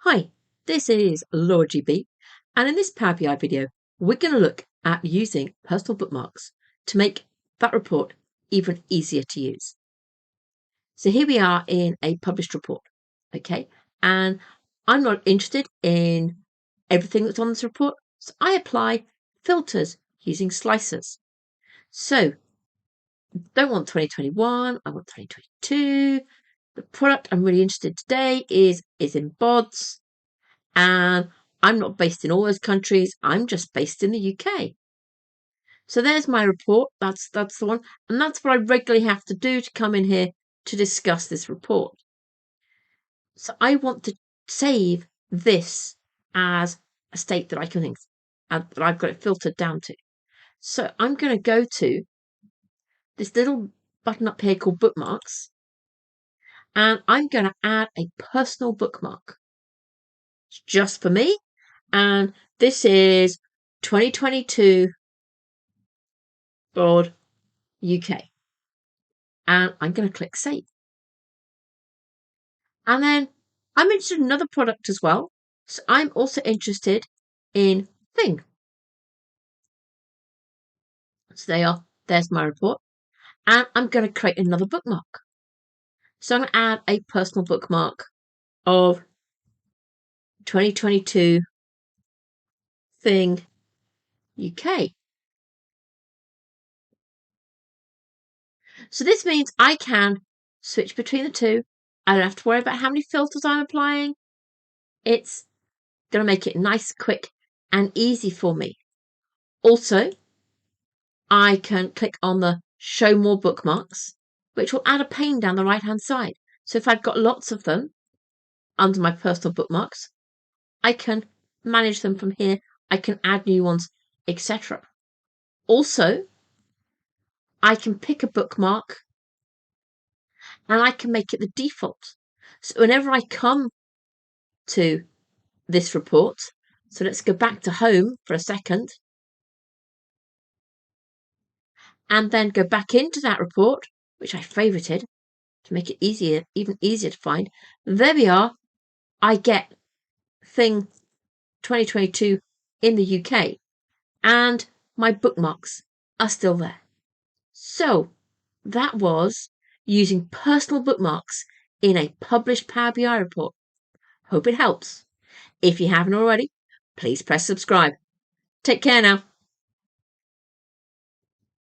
Hi, this is Laura GB, and in this Power BI video, we're going to look at using personal bookmarks to make that report even easier to use. So here we are in a published report, okay? And I'm not interested in everything that's on this report, so I apply filters using slicers. So don't want 2021, I want 2022. The product I'm really interested today is in BODs. And I'm not based in all those countries. I'm just based in the UK. So there's my report. That's the one. And that's what I regularly have to do to come in here to discuss this report. So I want to save this as a state that I can think that I've got it filtered down to. So I'm going to go to this little button up here called Bookmarks. And I'm going to add a personal bookmark. It's just for me. And this is 2022 Board UK. And I'm going to click Save. And then I'm interested in another product as well. So I'm also interested in Thing. So there's my report. And I'm going to create another bookmark. So I'm going to add a personal bookmark of 2022 Thing UK. So this means I can switch between the two. I don't have to worry about how many filters I'm applying. It's going to make it nice, quick, and easy for me. Also, I can click on the Show More Bookmarks, which will add a pane down the right-hand side. So if I've got lots of them under my personal bookmarks, I can manage them from here. I can add new ones, etc. Also, I can pick a bookmark and I can make it the default. So whenever I come to this report, so let's go back to home for a second, and then go back into that report, which I favorited to make it easier, even easier to find. There we are. I get Thing 2022 in the UK, and my bookmarks are still there. So that was using personal bookmarks in a published Power BI report. Hope it helps. If you haven't already, please press subscribe. Take care now.